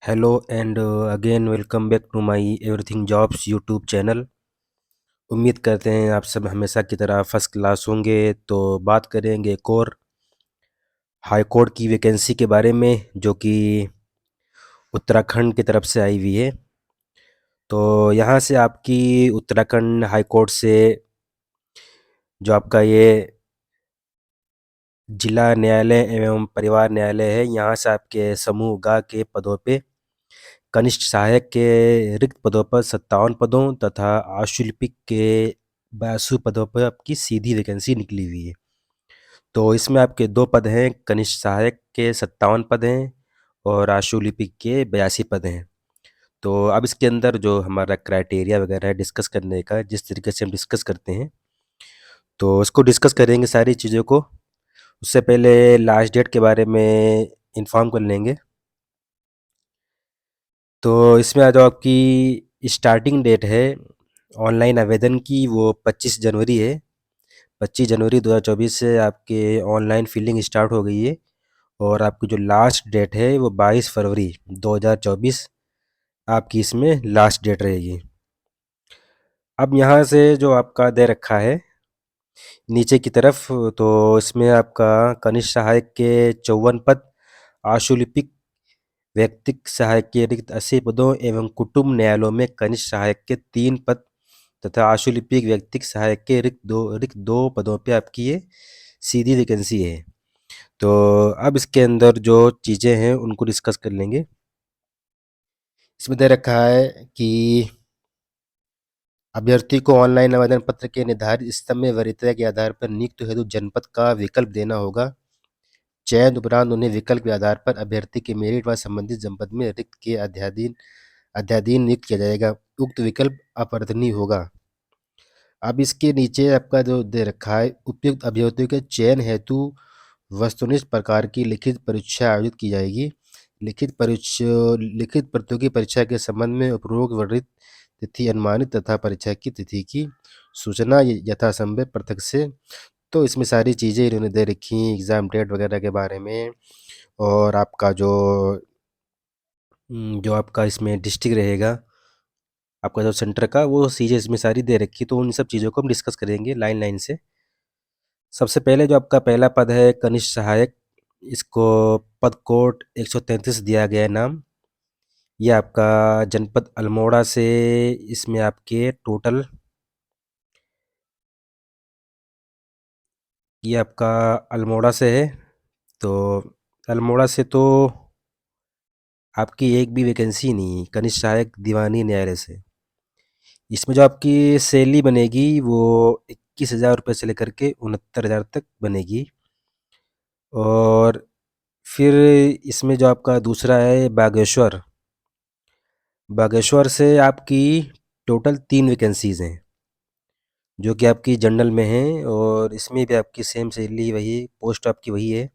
Hello and again welcome back to my everything jobs YouTube channel. उम्मीद करते हैं आप सब हमेशा की तरह फर्स्ट क्लास होंगे। तो बात करेंगे एक और हाई कोर्ट की वैकेंसी के बारे में जो कि उत्तराखंड की तरफ से आई हुई है। तो यहाँ से आपकी उत्तराखंड हाई कोर्ट से जो आपका ये जिला न्यायालय एवं परिवार न्यायालय है, यहाँ से आपके समूह ग के पदों पे कनिष्ठ सहायक के रिक्त पदों पर 57 पदों तथा आशुलिपिक के 82 पदों पर आपकी सीधी वैकेंसी निकली हुई है। तो इसमें आपके 2 पद हैं, कनिष्ठ सहायक के 57 पद हैं और आशुलिपिक के 82 पद हैं। तो अब इसके अंदर जो हमारा क्राइटेरिया वगैरह है डिस्कस करने का, जिस तरीके से हम डिस्कस करते हैं तो इसको डिस्कस करेंगे सारी चीज़ों को। उससे पहले लास्ट डेट के बारे में इन्फॉर्म कर लेंगे। तो इसमें आ जाओ, आपकी स्टार्टिंग डेट है ऑनलाइन आवेदन की, वो 25 जनवरी है। 25 जनवरी 2024 से आपके ऑनलाइन फिलिंग स्टार्ट हो गई है और आपकी जो लास्ट डेट है वो 22 फरवरी 2024 आपकी इसमें लास्ट डेट रहेगी। अब यहाँ से जो आपका दे रखा है नीचे की तरफ, तो इसमें आपका कनिष्ठ सहायक के 54 पद, आशुलिपिक व्यक्तिक सहायक के रिक्त 80 पदों एवं कुटुंब न्यायालयों में कनिष्ठ सहायक के 3 पद तथा आशुलिपिक व्यक्तिक सहायक के रिक्त दो पदों पे आपकी ये सीधी वैकेंसी है। तो अब इसके अंदर जो चीज़ें हैं उनको डिस्कस कर लेंगे। इसमें दे रखा है कि अभ्यर्थी को ऑनलाइन आवेदन पत्र के निर्धारित स्तंभ में वरीयता के आधार पर नियुक्त हेतु जनपद का विकल्प देना होगा। चयन उपरांत उन्हें विकल्प के आधार पर अभ्यर्थी के मेरिट व संबंधित जनपद में रिक्त के अध्याधीन नियुक्त किया जाएगा। उक्त विकल्प अपरिवर्तनीय होगा। अब इसके नीचे आपका जो दे रखा है, उपयुक्त अभ्यर्थियों के चयन हेतु वस्तुनिष्ठ प्रकार की लिखित परीक्षा आयोजित की जाएगी। लिखित प्रतियोगी परीक्षा के संबंध में उपरोक्त वर्णित तिथि अनुमानित तथा परीक्षा की तिथि की सूचना यथासंभव पृथक से। तो इसमें सारी चीज़ें इन्होंने दे रखी हैं एग्ज़ाम डेट वगैरह के बारे में, और आपका जो आपका इसमें डिस्ट्रिक्ट रहेगा आपका जो सेंटर का, वो चीज़ें इसमें सारी दे रखी। तो उन सब चीज़ों को हम डिस्कस करेंगे लाइन लाइन से। सबसे पहले जो आपका पहला पद है कनिष्ठ सहायक, इसको पद कोड 133 दिया गया है नाम। ये आपका जनपद अल्मोड़ा से, इसमें आपके टोटल ये आपका अल्मोड़ा से है। तो अल्मोड़ा से तो आपकी एक भी वैकेंसी नहीं, कनिष्ठ सहायक दीवानी न्यायालय से। इसमें जो आपकी सैलरी बनेगी वो 21,000 रुपये से लेकर के 69,000 तक बनेगी। और फिर इसमें जो आपका दूसरा है बागेश्वर, बागेश्वर से आपकी टोटल 3 वैकेंसीज़ हैं जो कि आपकी जनरल में हैं, और इसमें भी आपकी सेम सैलरी वही, पोस्ट आपकी वही है।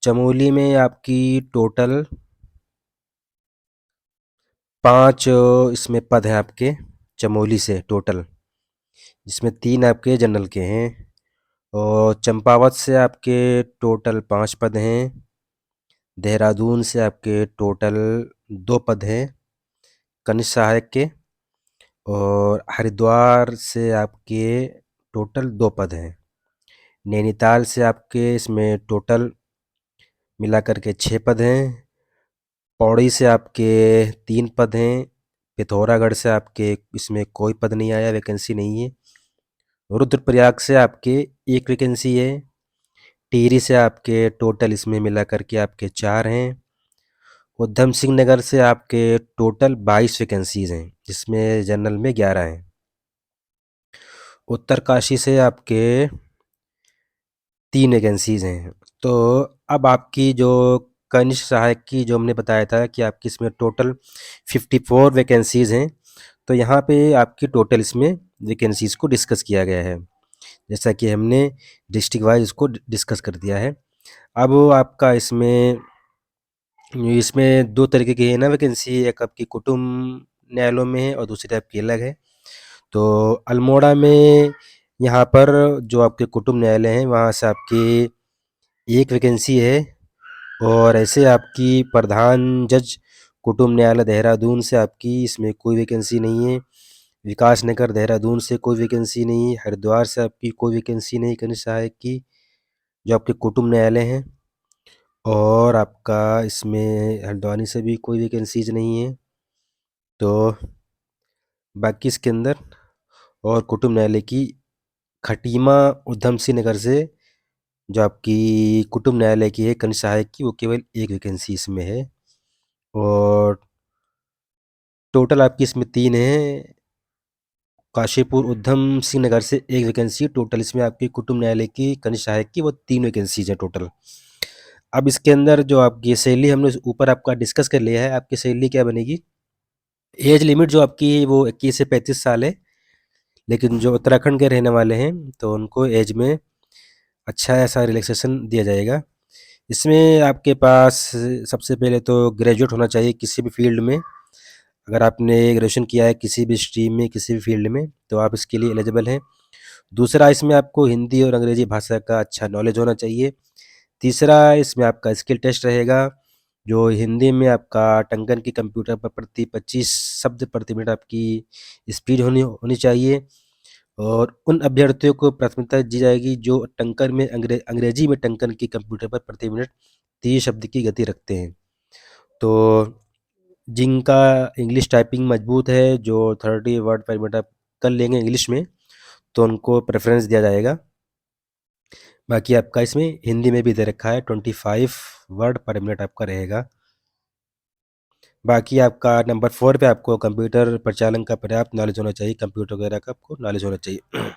चमोली में आपकी टोटल 5 इसमें पद हैं आपके चमोली से टोटल, जिसमें 3 आपके जनरल के हैं। और चंपावत से आपके टोटल 5 पद हैं। देहरादून से आपके टोटल 2 पद हैं कनिष्ठ सहायक के। और हरिद्वार से आपके टोटल 2 पद हैं। नैनीताल से आपके इसमें टोटल मिला कर के 6 पद हैं। पौड़ी से आपके 3 पद हैं। पिथौरागढ़ से आपके इसमें कोई पद नहीं आया, वैकेंसी नहीं है। रुद्रप्रयाग से आपके 1 वैकेंसी है। टिहरी से आपके टोटल इसमें मिला कर के आपके 4 हैं। उधम सिंह नगर से आपके टोटल 22 वैकेंसीज़ हैं, जिसमें जनरल में 11 हैं। उत्तरकाशी से आपके 3 वैकेंसीज़ हैं। तो अब आपकी जो कनिष्ठ सहायक की जो हमने बताया था कि आपकी इसमें टोटल 54 वैकेंसीज़ हैं, तो यहाँ पे आपकी टोटल इसमें वैकेंसीज़ को डिस्कस किया गया है, जैसा कि हमने डिस्ट्रिक्ट वाइज इसको डिस्कस कर दिया है। अब आपका इसमें 2 तरीके की है ना वैकेंसी, एक आपकी कुटुंब न्यायालयों में है और दूसरी आपकी अलग है। तो अल्मोड़ा में यहाँ पर जो आपके कुटुंब न्यायालय हैं वहाँ से आपकी 1 वैकेंसी है और ऐसे आपकी प्रधान जज कुटुंब न्यायालय देहरादून से आपकी इसमें कोई वैकेंसी नहीं है। विकास नगर देहरादून से कोई वैकेंसी नहीं है। हरिद्वार से आपकी कोई वैकेंसी नहीं कनिष्ठ सहायक की, जो आपके कुटुंब न्यायालय हैं। और आपका इसमें हल्द्वानी से भी कोई वैकेंसीज नहीं है। तो बाकी इसके अंदर और कुटुंब न्यायालय की खटीमा उधम सिंह नगर से जो आपकी कुटुंब न्यायालय की है कनिष्ठ सहायक की, वो केवल एक वैकेंसी इसमें है। और टोटल आपकी इसमें 3 है। काशीपुर उधम सिंह नगर से एक वैकेंसी, टोटल इसमें आपकी कुटुंब न्यायालय की कनिष्ठ सहायक की वो 3 वैकेंसीज है टोटल। अब इसके अंदर जो आपकी सैलरी हमने ऊपर आपका डिस्कस कर लिया है, आपकी सैलरी क्या बनेगी। एज लिमिट जो आपकी है वो 21 से 35 साल है, लेकिन जो उत्तराखंड के रहने वाले हैं तो उनको एज में अच्छा ऐसा रिलैक्सेशन दिया जाएगा। इसमें आपके पास सबसे पहले तो ग्रेजुएट होना चाहिए किसी भी फील्ड में। अगर आपने ग्रेजुएशन किया है किसी भी स्ट्रीम में किसी भी फील्ड में तो आप इसके लिए एलिजिबल हैं। दूसरा, इसमें आपको हिंदी और अंग्रेजी भाषा का अच्छा नॉलेज होना चाहिए। तीसरा, इसमें आपका स्किल टेस्ट रहेगा, जो हिंदी में आपका टंकन की कंप्यूटर पर प्रति 25 शब्द प्रति मिनट आपकी स्पीड होनी होनी चाहिए। और उन अभ्यर्थियों को प्राथमिकता दी जाएगी जो टंकन में अंग्रेजी में टंकन की कंप्यूटर पर प्रति मिनट 30 शब्द की गति रखते हैं। तो जिनका इंग्लिश टाइपिंग मजबूत है, जो 30 वर्ड पर मिनट आप कर लेंगे इंग्लिश में, तो उनको प्रेफरेंस दिया जाएगा। बाकी आपका इसमें हिंदी में भी दे रखा है 25 वर्ड पर मिनट आपका रहेगा। बाकी आपका नंबर 4 पे आपको कंप्यूटर प्रचालन का पर्याप्त नॉलेज होना चाहिए, कंप्यूटर वगैरह का आपको नॉलेज होना चाहिए।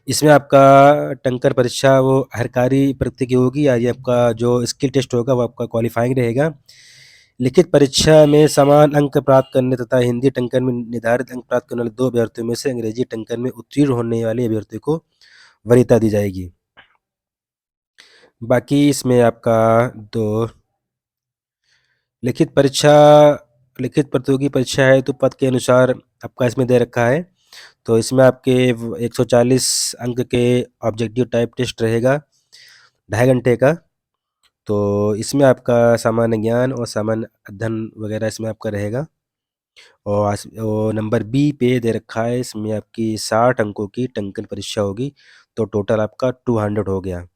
इसमें आपका टंकर परीक्षा वो हरकारी प्रगति की होगी, या ये आपका जो स्किल टेस्ट होगा वो आपका क्वालिफाइंग रहेगा। लिखित परीक्षा में समान अंक प्राप्त करने तथा हिंदी टंकन में निर्धारित अंक प्राप्त करने वाले 2 अभ्यर्थियों में से अंग्रेजी टंकन में उत्तीर्ण होने वाले अभ्यर्थी को वरीयता दी जाएगी। बाकी इसमें आपका 2 लिखित परीक्षा लिखित प्रतियोगी परीक्षा है तो पद के अनुसार आपका इसमें दे रखा है। तो इसमें आपके 140 अंक के ऑब्जेक्टिव टाइप टेस्ट रहेगा 2.5 घंटे का। तो इसमें आपका सामान्य ज्ञान और सामान्य अध्ययन वगैरह इसमें आपका रहेगा। और नंबर बी पे दे रखा है, इसमें आपकी 60 अंकों की टंकन परीक्षा होगी, तो टोटल आपका 200 हो गया।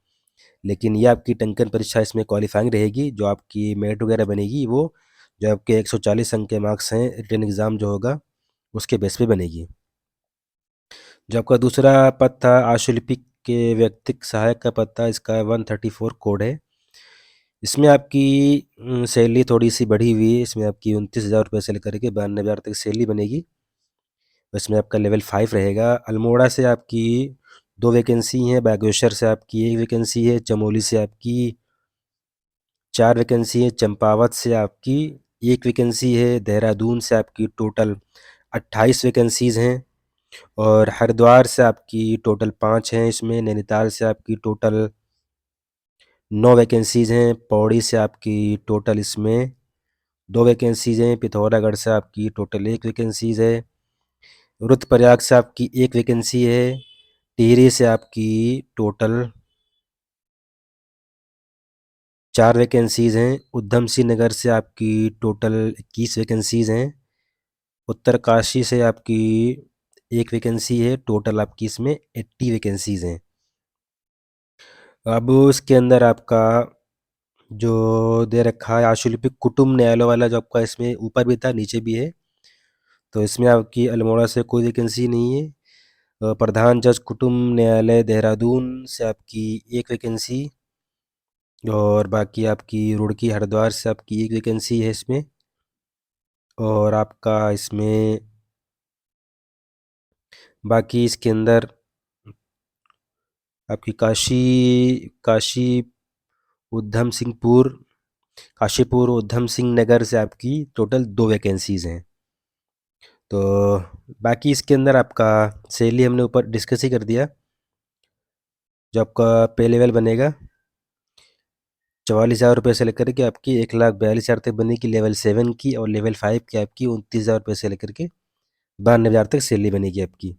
लेकिन ये आपकी टंकन परीक्षा इसमें क्वालिफाइंग रहेगी, जो आपकी मेरिट वगैरह बनेगी वो जो आपके 140 अंक के मार्क्स हैं रिटन एग्ज़ाम जो होगा उसके बेस पे बनेगी। जो आपका दूसरा पद था आशुलिपिक के व्यक्तिक सहायक का पद था, इसका 134 कोड है। इसमें आपकी सैलरी थोड़ी सी बढ़ी हुई है, इसमें आपकी 29,000 रुपये से लेकर के 92,000 तक सैलरी बनेगी। इसमें आपका लेवल 5 रहेगा। अल्मोड़ा से आपकी 2 वैकेंसी हैं, बागेश्वर से आपकी 1 वैकेंसी है, चमोली से आपकी 4 वैकेंसी है, चंपावत से आपकी 1 वैकेंसी है, देहरादून से आपकी टोटल 28 वैकेंसीज़ हैं। और हरिद्वार से आपकी टोटल 5 हैं इसमें। नैनीताल से आपकी टोटल 9 वैकेंसीज़ हैं। पौड़ी से आपकी टोटल इसमें 2 वैकेंसीज़ हैं। पिथौरागढ़ से आपकी टोटल 1 वैकेंसीज़ है। रुद्रप्रयाग से आपकी 1 वैकेंसी है। टिहरी से आपकी टोटल 4 वैकेंसीज़ हैं। उधम सिंह नगर से आपकी टोटल 21 वैकेंसीज़ हैं। उत्तरकाशी से आपकी 1 वैकेंसी है, टोटल आपकी इसमें 80 वैकेंसीज़ हैं। अब इसके अंदर आपका जो दे रखा है आशुलिपिक कुटुंब न्यायालय वाला, जो आपका इसमें ऊपर भी था नीचे भी है, तो इसमें आपकी अल्मोड़ा से कोई वैकेंसी नहीं है। प्रधान जज कुटुंब न्यायालय देहरादून से आपकी 1 वैकेंसी, और बाकी आपकी रुड़की हरिद्वार से आपकी 1 वैकेंसी है इसमें। और आपका इसमें बाकी इसके अंदर आपकी काशी उधम सिंहपुर काशीपुर उधम सिंह नगर से आपकी टोटल 2 वैकेंसीज़ हैं। तो बाकी इसके अंदर आपका सैलरी हमने ऊपर डिस्कस ही कर दिया। जो आपका पे लेवल बनेगा 44,000 रुपये से लेकर के आपकी 1,42,000 तक बनेगी लेवल 7 की, और लेवल 5 की आपकी 29,000 रुपये से लेकर के 92,000 तक सैलरी बनेगी आपकी।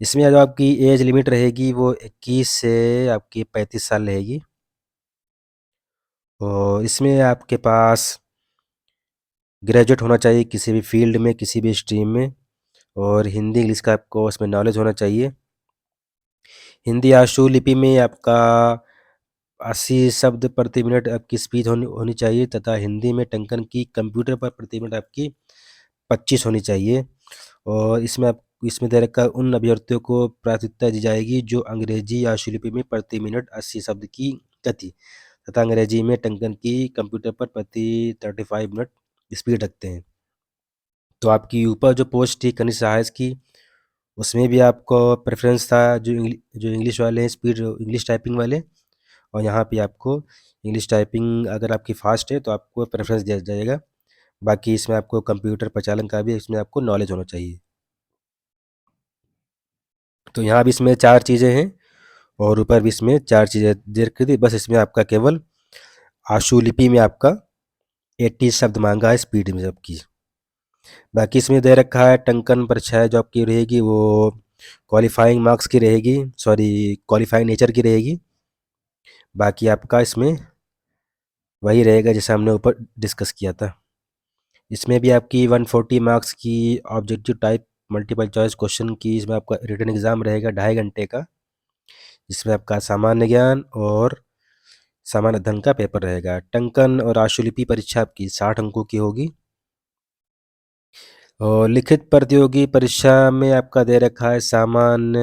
इसमें जो आपकी एज लिमिट रहेगी वो 21 से आपकी 35 साल रहेगी। और इसमें आपके पास ग्रेजुएट होना चाहिए किसी भी फील्ड में, किसी भी स्ट्रीम में, और हिंदी इंग्लिश का आपको उसमें नॉलेज होना चाहिए। हिंदी आशु लिपि में आपका 80 शब्द प्रति मिनट आपकी स्पीड होनी होनी चाहिए, तथा हिंदी में टंकन की कंप्यूटर पर प्रति मिनट आपकी 25 होनी चाहिए। और इसमें दे रखा है उन अभ्यर्थियों को प्राथमिकता दी जाएगी जो अंग्रेजी आशु लिपि में प्रति मिनट 80 शब्द की गति तथा अंग्रेजी में टंकन की कंप्यूटर पर प्रति 35 मिनट स्पीड रखते हैं। तो आपकी ऊपर जो पोस्ट थी कनिष्ठ सहायक की, उसमें भी आपको प्रेफरेंस था जो इंग्लिश वाले हैं, स्पीड इंग्लिश टाइपिंग वाले, और यहाँ पे आपको इंग्लिश टाइपिंग अगर आपकी फास्ट है तो आपको प्रेफरेंस दिया जाएगा। बाकी इसमें आपको कंप्यूटर प्रचालन का भी इसमें आपको नॉलेज होना चाहिए। तो यहाँ भी इसमें 4 चीज़ें हैं और ऊपर भी इसमें 4 चीज़ें दे रखी थी। बस इसमें आपका केवल आशु लिपि में आपका 80 शब्द मांगा है स्पीड में सबकी। बाकी इसमें दे रखा है टंकन परीक्षा जो आपकी रहेगी वो क्वालिफाइंग मार्क्स की रहेगी, सॉरी क्वालिफाइंग नेचर की रहेगी। बाकी आपका इसमें वही रहेगा जैसे हमने ऊपर डिस्कस किया था। इसमें भी आपकी 140 मार्क्स की objective type multiple choice question की इसमें आपका रिटन एग्ज़ाम रहेगा 2.5 घंटे का, जिसमें आपका सामान्य ज्ञान और सामान्य अध्ययन का पेपर रहेगा। टंकन और आशुलिपि परीक्षा आपकी 60 अंकों की होगी। और लिखित प्रतियोगी परीक्षा में आपका दे रखा है सामान्य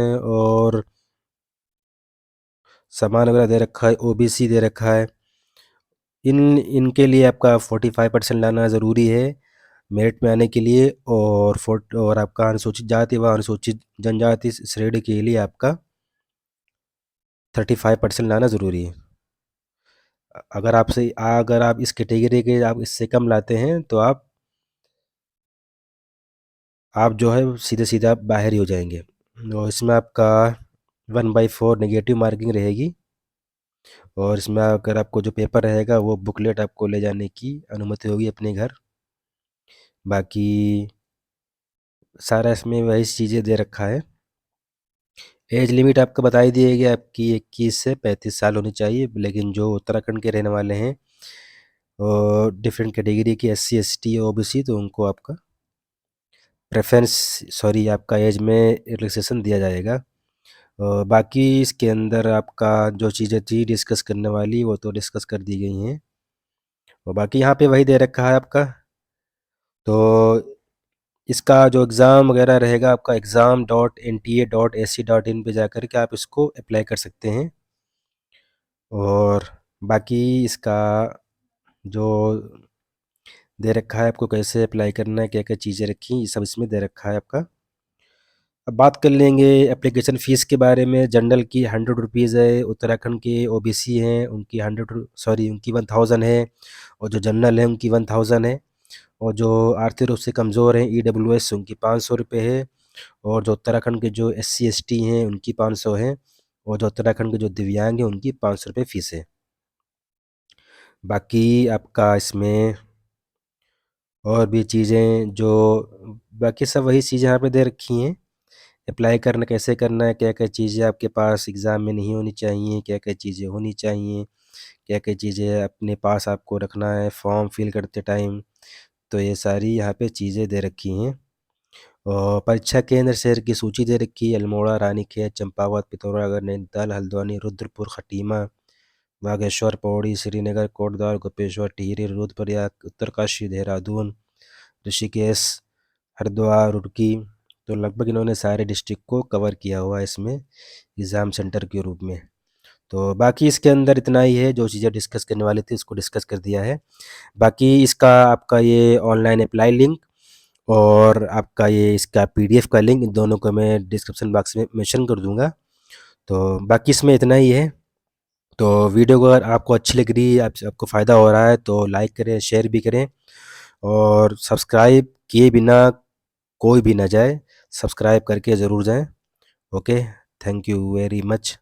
वगैरह दे रखा है, ओबीसी दे रखा है। इनके लिए आपका 45% लाना ज़रूरी है मेरिट में आने के लिए, और आपका अनुसूचित जाति व अनुसूचित जनजाति श्रेणी के लिए आपका 35% लाना ज़रूरी है। अगर आप इस कैटेगरी के आप इससे कम लाते हैं तो आप जो है सीधे सीधा बाहर ही हो जाएंगे। और इसमें आपका 1/4 नेगेटिव मार्किंग रहेगी, और इसमें अगर आपको जो पेपर रहेगा वो बुकलेट आपको ले जाने की अनुमति होगी अपने घर। बाकी सारा इसमें वही चीज़ें दे रखा है। एज लिमिट आपको बताई दी गई आपकी 21 से 35 साल होनी चाहिए, लेकिन जो उत्तराखंड के रहने वाले हैं और डिफरेंट कैटेगरी के SC ST OBC तो उनको आपका आपका एज में रिलैक्सेशन दिया जाएगा। बाकी इसके अंदर आपका जो चीज़ें थी डिस्कस करने वाली वो तो डिस्कस कर दी गई हैं, और बाकी यहाँ पे वही दे रखा है आपका। तो इसका जो एग्ज़ाम वगैरह रहेगा आपका exam.nta.ac.in पे जाकर के आप इसको अप्लाई कर सकते हैं। और बाकी इसका जो दे रखा है आपको कैसे अप्लाई करना है, क्या क्या चीज़ें रखी ये सब इसमें दे रखा है आपका। अब बात कर लेंगे एप्लीकेशन फ़ीस के बारे में। जनरल की 100 रुपीज़ है, उत्तराखंड के OBC हैं उनकी 1000 है, और जो जनरल है उनकी 1000 है, और जो आर्थिक रूप से कमज़ोर हैं EWS उनकी 500 रुपये है, और जो उत्तराखंड के जो SC ST हैं उनकी 500 है, और जो उत्तराखंड के जो दिव्यांग हैं उनकी 500 रुपये फ़ीस है। बाकी आपका इसमें और भी चीज़ें जो बाकी सब वही चीज़ें यहाँ पे दे रखी हैं। अप्लाई करना कैसे करना है, क्या क्या चीज़ें आपके पास एग्ज़ाम में नहीं होनी चाहिए, क्या क्या चीज़ें होनी चाहिए, क्या क्या चीज़ें अपने पास आपको रखना है फॉर्म फिल करते टाइम, तो ये सारी यहाँ पे चीज़ें दे रखी हैं। और परीक्षा केंद्र शहर की सूची दे रखी है। अल्मोड़ा, रानीखेत, चंपावत, पिथौरागढ़, नैनीताल, हल्द्वानी, रुद्रपुर, खटीमा, बागेश्वर, पौड़ी, श्रीनगर, कोटद्वार, गोपेश्वर, टिहरी, रुद्रप्रयाग, उत्तरकाशी, देहरादून, ऋषिकेश, हरिद्वार, रुड़की। तो लगभग इन्होंने सारे डिस्ट्रिक्ट को कवर किया हुआ है इसमें एग्ज़ाम सेंटर के रूप में। तो बाकी इसके अंदर इतना ही है, जो चीज़ें डिस्कस करने वाली थी उसको डिस्कस कर दिया है। बाकी इसका आपका ये ऑनलाइन अप्लाई लिंक और आपका ये इसका PDF का लिंक, इन दोनों को मैं डिस्क्रिप्शन बॉक्स में मेंशन कर दूँगा। तो बाकी इसमें इतना ही है। तो वीडियो को अगर आपको अच्छी लग रही है, आपको फ़ायदा हो रहा है तो लाइक करें, शेयर भी करें, और सब्सक्राइब किए बिना कोई भी ना जाए, सब्सक्राइब करके ज़रूर जाएँ। Okay, thank you very much.